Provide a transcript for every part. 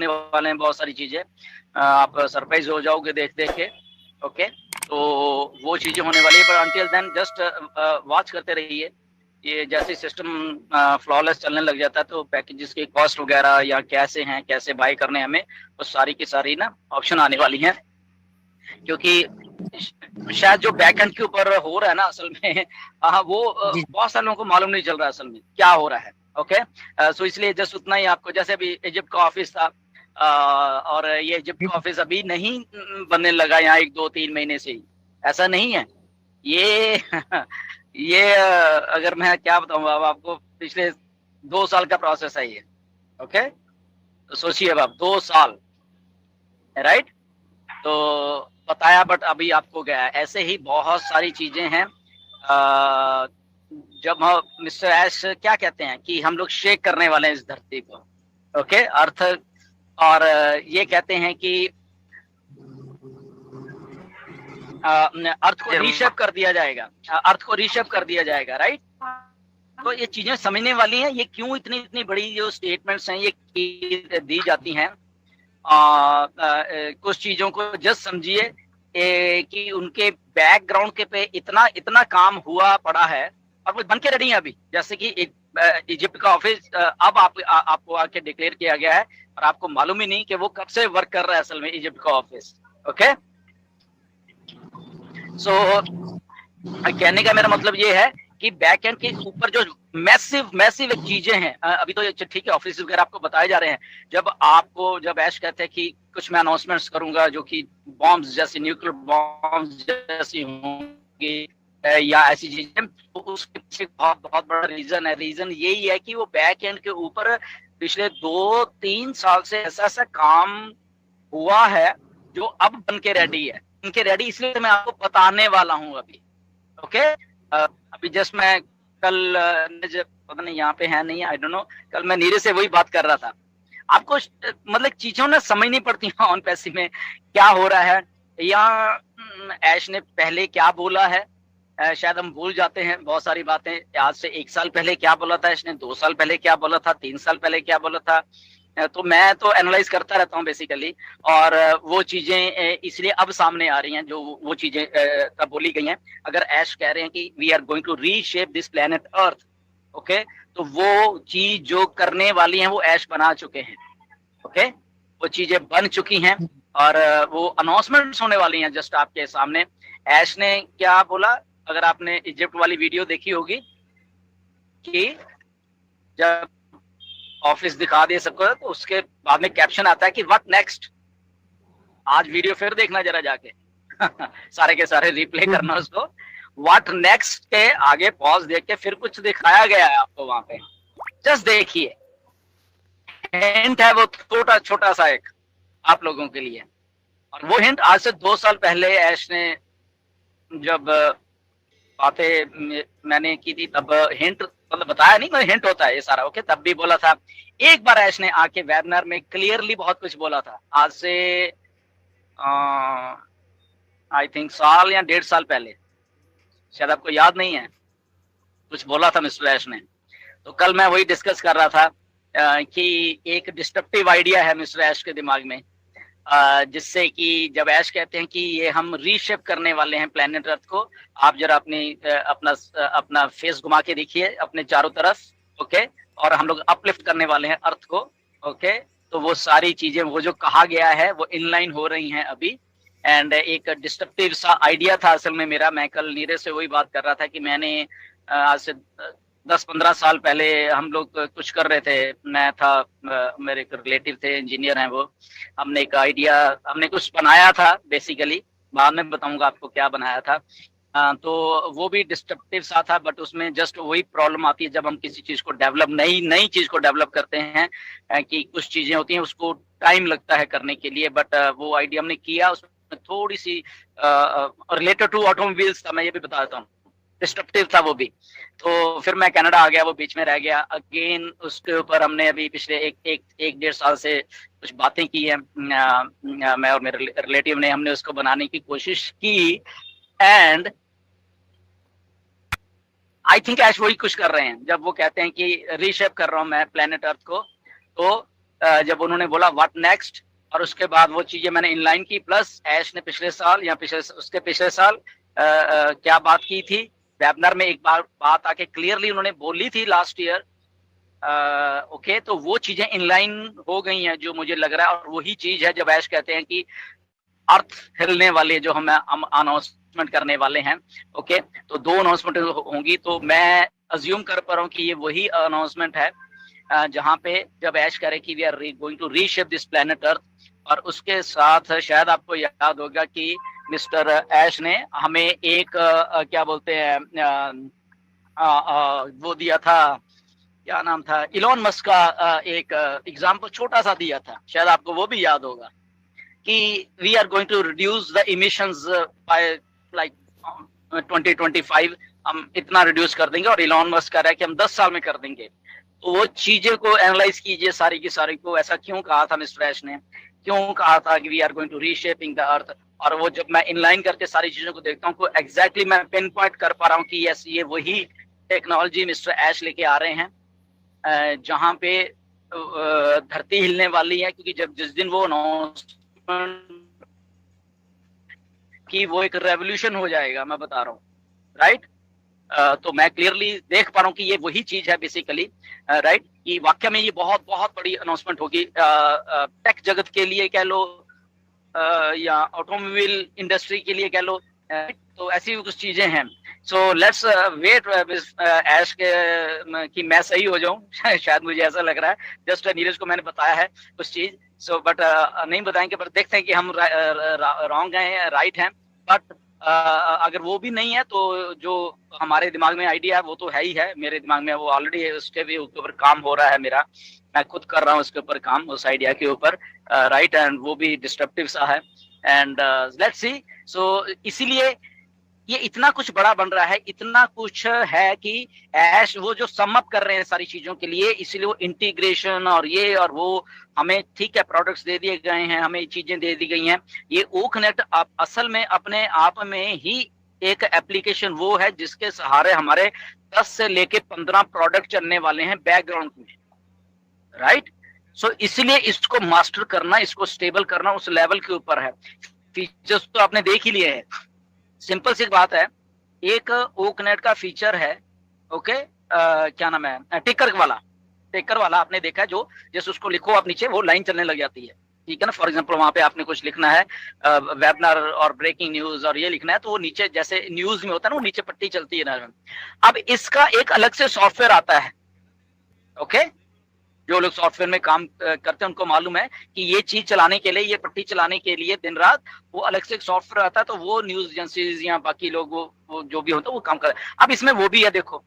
होने वाले हैं बहुत सारी चीजें, आप सरप्राइज हो जाओगे देख देख के। ओके, तो वो चीजें होने वाली है, पर अंटिल देन जस्ट वॉच करते रहिए। ये जैसे सिस्टम फ्लॉलेस चलने लग जाता है तो पैकेजेस की कॉस्ट वगैरह या कैसे हैं, कैसे बाय करने हैं हमें, वो सारी की सारी ना ऑप्शन आने वाली हैं। क्योंकि शायद जो बैकएंड के ऊपर हो रहा है ना असल में, वो जी बहुत सारे लोगों को मालूम नहीं चल रहा है असल में क्या हो रहा है। ओके, सो इसलिए जस्ट उतना ही आपको, जैसे अभी इजिप्ट का ऑफिस था, और ये इजिप्ट जी का ऑफिस अभी नहीं बनने लगा यहाँ 1 2 3 महीने से ही, ऐसा नहीं है ये। ये अगर मैं क्या बताऊँ अब आपको, पिछले 2 साल का प्रोसेस है ये। ओके, तो सोचिए अब आप 2 साल, राइट, तो बताया, बट अभी आपको गया है। ऐसे ही बहुत सारी चीजें हैं। जब हम मिस्टर ऐश क्या कहते हैं कि हम लोग शेक करने वाले हैं इस धरती को, ओके, अर्थ, और ये कहते हैं कि अर्थ को रीशेप कर दिया जाएगा, अर्थ को रीशेप कर दिया जाएगा, राइट। तो ये चीजें समझने वाली हैं, ये क्यों इतनी इतनी बड़ी जो स्टेटमेंट्स हैं ये दी जाती हैं। कुछ चीजों को जस्ट समझिए कि उनके बैकग्राउंड के पे इतना इतना काम हुआ पड़ा है, और वो बन के रेडी है अभी। जैसे कि इजिप्ट का ऑफिस अब आपको आके डिक्लेयर किया गया है, और आपको मालूम ही नहीं कि वो कब से वर्क कर रहा है असल में इजिप्ट का ऑफिस। ओके, सो कहने का मेरा मतलब ये है कि बैक एंड के ऊपर जो मैसिव मैसिव चीजें हैं, अभी तो ठीक है ऑफिस वगैरह आपको बताए जा रहे हैं। जब ऐश कहते हैं कि कुछ मैं अनाउंसमेंट्स करूंगा जो कि बॉम्ब्स जैसी, न्यूक्लियर बॉम्ब्स जैसी होंगी, या ऐसी चीजें, तो उसके पीछे बहुत बहुत बड़ा रीजन है। रीजन यही है कि वो बैक एंड के ऊपर पिछले 2 3 साल से ऐसा ऐसा काम हुआ है जो अब बन के रेडी है। बन के रेडी इसलिए मैं आपको बताने वाला हूँ अभी। ओके, अभी जस्ट मैं कल पता नहीं यहाँ पे है नहीं, आई डोंट नो, कल मैं नीरज से वही बात कर रहा था। आपको मतलब चीजों ना समझ नहीं पड़ती ऑन पैसे में क्या हो रहा है, या ऐश ने पहले क्या बोला है। शायद हम भूल जाते हैं बहुत सारी बातें। आज से 1 साल पहले क्या बोला था ऐश ने, 2 साल पहले क्या बोला था, 3 साल पहले क्या बोला था। तो मैं तो एनालाइज करता रहता हूँ बेसिकली, और वो चीजें इसलिए अब सामने आ रही हैं जो वो चीजें तब बोली गई हैं। अगर ऐश कह रहे हैं कि we are going to reshape this planet Earth, okay, तो वो चीज जो करने वाली हैं वो ऐश बना चुके हैं। ओके, वो चीजें बन चुकी हैं, और वो अनाउंसमेंट्स होने वाली हैं जस्ट आपके सामने। ऐश ने क्या बोला, अगर आपने इजिप्ट वाली वीडियो देखी होगी, कि जब ऑफिस दिखा दिए सबको तो उसके बाद में कैप्शन आता है कि व्हाट नेक्स्ट। आज वीडियो फिर देखना जरा जाके, सारे के सारे रिप्ले करना उसको। व्हाट नेक्स्ट के आगे पॉज देख के फिर कुछ दिखाया गया है आपको वहां पे, जस्ट देखिए। हिंट है वो छोटा छोटा सा एक आप लोगों के लिए, और वो हिंट आज से 2 साल पहले ऐश ने जब बातें मैंने की थी तब हिंट, मतलब बताया नहीं, मतलब हिंट होता है ये सारा। ओके, तब भी बोला था। एक बार ऐश ने आके वेबिनार में क्लियरली बहुत कुछ बोला था, आज से आई थिंक साल या 1.5 साल पहले, शायद आपको याद नहीं है, कुछ बोला था मिस्टर ऐश ने। तो कल मैं वही डिस्कस कर रहा था कि एक डिस्ट्रप्टिव आइडिया है मिस्टर ऐश के दिमाग में, जिससे कि जब ऐश कहते हैं कि ये हम रीशेप करने वाले हैं प्लेनेट अर्थ को। आप जरा अपना फेस घुमा के देखिए अपने चारों तरफ, ओके, और हम लोग अपलिफ्ट करने वाले हैं अर्थ को। ओके, तो वो सारी चीजें वो जो कहा गया है वो इनलाइन हो रही हैं अभी। एंड एक डिस्ट्रप्टिव सा आइडिया था असल में मेरा, मैं कल नीरज से वही बात कर रहा था कि मैंने आज से 10 15 साल पहले हम लोग कुछ कर रहे थे। मैं था, मेरे एक रिलेटिव थे, इंजीनियर हैं वो। हमने एक आइडिया, हमने कुछ बनाया था बेसिकली, बाद में बताऊंगा आपको क्या बनाया था। तो वो भी डिस्ट्रप्टिव सा था, बट उसमें जस्ट वही प्रॉब्लम आती है जब हम किसी चीज को डेवलप, नई नई चीज को डेवलप करते हैं, कि कुछ चीजें होती हैं उसको टाइम लगता है करने के लिए। बट वो आइडिया हमने किया, उसमें थोड़ी सी रिलेटेड टू ऑटोमोबाइल्स था, मैं ये भी बता देता हूँ, डिस्ट्रप्टिव था वो भी। तो फिर मैं कनाडा आ गया, वो बीच में रह गया। अगेन उसके ऊपर हमने अभी पिछले एक 1.5 साल से कुछ बातें की है, मैं और मेरे रिलेटिव ने, हमने उसको बनाने की कोशिश की। एंड आई थिंक ऐश वही कुछ कर रहे हैं जब वो कहते हैं कि रीशेप कर रहा हूं मैं प्लेनेट अर्थ को। तो जब उन्होंने बोला व्हाट नेक्स्ट, और उसके बाद वो चीजें मैंने इनलाइन की, प्लस ऐश ने पिछले साल या उसके पिछले साल क्या बात की थी वेबिनार में, एक बार बात आके क्लियरली उन्होंने बोली थी लास्ट ईयर। ओके, तो वो चीजें इनलाइन हो गई हैं जो मुझे लग रहा है, और वही चीज है जब ऐश कहते हैं कि अर्थ हिलने वाले जो हम अनाउंसमेंट करने वाले हैं। ओके, तो 2 अनाउंसमेंट होंगी, तो मैं अज्यूम कर पा रहा हूँ कि ये वही अनाउंसमेंट है जहां पे जब ऐश करे कि we are going to reshape this planet Earth. और उसके साथ शायद आपको याद होगा कि मिस्टर ऐश ने हमें एक क्या बोलते हैं वो दिया था, क्या नाम था, इलॉन मस्क का एक एग्जाम्पल छोटा सा दिया था, शायद आपको वो भी याद होगा कि we are going to reduce the emissions by like 2025, हम इतना रिड्यूस कर देंगे, और इलॉन मस्क कह रहा है कि हम 10 साल में कर देंगे। तो वो चीजें को एनालाइज कीजिए सारी की सारी को, ऐसा क्यों कहा था मिस्टर ऐश ने, क्यों कहा था कि we are going to reshaping the Earth. और वो जब मैं इनलाइन करके सारी चीजों को देखता हूँ, तो एग्जैक्टली मैं पिन पॉइंट कर पा रहा हूँ कि यस, ये वही टेक्नोलॉजी मिस्टर ऐश लेके आ रहे हैं जहां पे धरती हिलने वाली है, क्योंकि जब जिस दिन वो अनाउंसमेंट कि वो एक रेवोल्यूशन हो जाएगा, मैं बता रहा हूँ, राइट। तो मैं क्लियरली देख पा रहा हूँ कि ये वही चीज है बेसिकली, राइट, कि वाकई में ये बहुत बहुत बड़ी अनाउंसमेंट होगी टेक जगत के लिए कह लो, या ऑटोमोबाइल इंडस्ट्री के लिए कह लो, तो ऐसी भी कुछ चीजें हैं। सो लेट्स वेट ऐश के कि मैं सही हो जाऊं शायद मुझे ऐसा लग रहा है, जस्ट नीरज को मैंने बताया है कुछ चीज, सो बट नहीं बताएंगे, पर देखते हैं कि हम रॉन्ग हैं राइट हैं। बट अगर वो भी नहीं है, तो जो हमारे दिमाग में आइडिया है वो तो है ही है, मेरे दिमाग में वो ऑलरेडी है, उसके भी ऊपर काम हो रहा है मेरा, मैं खुद कर रहा हूँ उसके ऊपर काम, उस आइडिया के ऊपर, राइट, एंड वो भी डिस्ट्रप्टिव सा है, एंड लेट्स सी। सो इसीलिए ये इतना कुछ बड़ा बन रहा है, इतना कुछ है कि ऐश वो जो सम अप कर रहे हैं सारी चीजों के लिए, इसीलिए वो इंटीग्रेशन और ये और वो, हमें ठीक है प्रोडक्ट्स दे दिए गए हैं, हमें चीजें दे दी गई हैं। ये ओकनेट असल में अपने आप में ही एक एप्लीकेशन वो है जिसके सहारे हमारे 10 से लेके 15 प्रोडक्ट चलने वाले हैं बैकग्राउंड में, राइट। सो इसलिए इसको मास्टर करना, इसको स्टेबल करना उस लेवल के ऊपर है। फीचर्स तो आपने देख ही लिए हैं, सिंपल सी बात है, एक ओकनेट का फीचर है, ओके, क्या नाम है, टिकर वाला आपने देखा है, जो जैसे उसको लिखो आप नीचे वो लाइन चलने लग जाती है, ठीक है ना। फॉर एग्जांपल वहां पे आपने कुछ लिखना है वेबिनार और ब्रेकिंग न्यूज और ये लिखना है, तो वो नीचे जैसे न्यूज में होता है ना, वो नीचे पट्टी चलती है ना। अब इसका एक अलग से सॉफ्टवेयर आता है, ओके, जो लोग सॉफ्टवेयर में काम करते हैं उनको मालूम है कि ये चीज चलाने के लिए, ये पट्टी चलाने के लिए दिन रात वो अलग से एक सॉफ्टवेयर आता है, तो वो न्यूज एजेंसीज या बाकी लोग वो जो भी होता है वो काम कर रहे हैं। अब इसमें वो भी है, देखो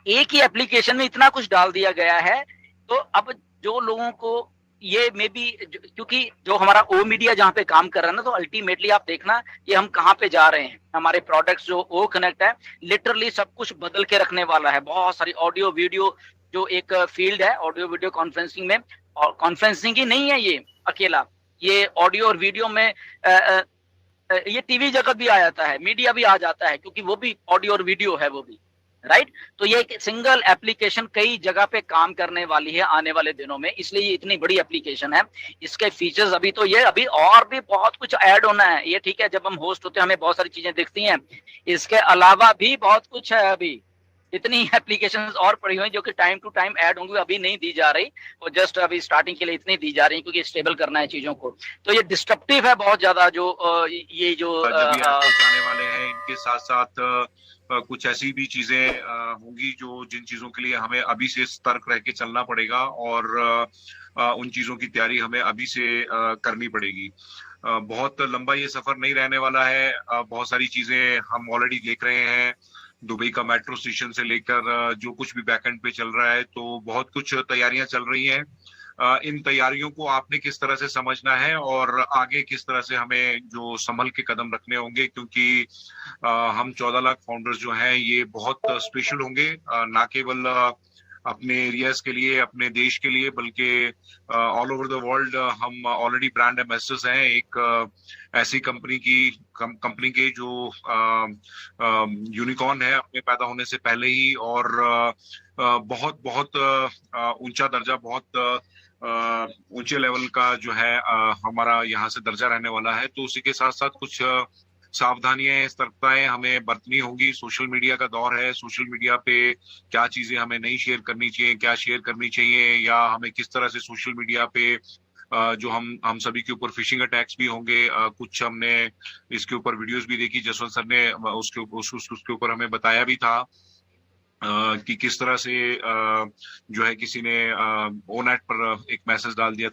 एक ही एप्लीकेशन में इतना कुछ डाल दिया गया है, तो अब जो लोगों को ये मे बी, क्योंकि जो हमारा ओ मीडिया जहाँ पे काम कर रहा है ना, तो अल्टीमेटली आप देखना ये हम कहाँ पे जा रहे हैं, हमारे प्रोडक्ट्स जो ओ कनेक्ट है लिटरली सब कुछ बदल के रखने वाला है। बहुत सारी ऑडियो वीडियो जो एक फील्ड है ऑडियो वीडियो कॉन्फ्रेंसिंग में, और कॉन्फ्रेंसिंग ही नहीं है ये अकेला, ये ऑडियो और वीडियो में ये टीवी जगत भी आ जाता है, मीडिया भी आ जाता है, क्योंकि वो भी ऑडियो और वीडियो है वो भी, राइट। तो ये एक सिंगल एप्लीकेशन कई जगह पे काम करने वाली है आने वाले दिनों में, इसलिए ये इतनी बड़ी एप्लीकेशन है। इसके फीचर्स अभी तो ये, अभी और भी बहुत कुछ ऐड होना है, ये ठीक है, जब हम होस्ट होते हैं हमें बहुत सारी चीजें दिखती हैं, इसके अलावा भी बहुत कुछ है, अभी इतनी एप्लीकेशंस और पड़ी हुई जो कि टाइम टू टाइम ऐड होंगी, अभी नहीं दी जा रही, वो जस्ट अभी स्टार्टिंग के लिए इतनी दी जा रही है क्योंकि स्टेबल करना है चीजों को। तो ये डिस्ट्रप्टिव है बहुत ज्यादा, जो ये जो आने वाले हैं, इनके साथ साथ कुछ ऐसी भी चीजें होंगी जो जिन चीजों के लिए हमें अभी से सतर्क रह के चलना पड़ेगा, और उन चीजों की तैयारी हमें अभी से करनी पड़ेगी। बहुत लंबा ये सफर नहीं रहने वाला है, बहुत सारी चीजें हम ऑलरेडी देख रहे हैं, दुबई का मेट्रो स्टेशन से लेकर जो कुछ भी बैकएंड पे चल रहा है, तो बहुत कुछ तैयारियां चल रही हैं। इन तैयारियों को आपने किस तरह से समझना है और आगे किस तरह से हमें जो संभल के कदम रखने होंगे, क्योंकि हम 14 लाख फाउंडर्स जो हैं ये बहुत स्पेशल होंगे, ना केवल अपने एरियाज के लिए, अपने देश के लिए, बल्कि ऑल ओवर द वर्ल्ड हम ऑलरेडी ब्रांड एम्बेसडर्स हैं एक ऐसी कंपनी के जो यूनिकॉर्न है अपने पैदा होने से पहले ही, और बहुत बहुत ऊंचा दर्जा, बहुत ऊंचे लेवल का जो है हमारा यहाँ से दर्जा रहने वाला है। तो उसी के साथ साथ कुछ सावधानियां, सतर्कताएं हमें बरतनी होंगी। सोशल मीडिया का दौर है, सोशल मीडिया पे क्या चीजें हमें नहीं शेयर करनी चाहिए, क्या शेयर करनी चाहिए, या हमें किस तरह से सोशल मीडिया पे जो हम सभी के ऊपर फिशिंग अटैक्स भी होंगे। कुछ हमने इसके ऊपर वीडियोस भी देखी, जसवंत सर ने उसके ऊपर हमें बताया भी था कि किस तरह से जो है किसी ने ओनेट पर एक मैसेज डाल दिया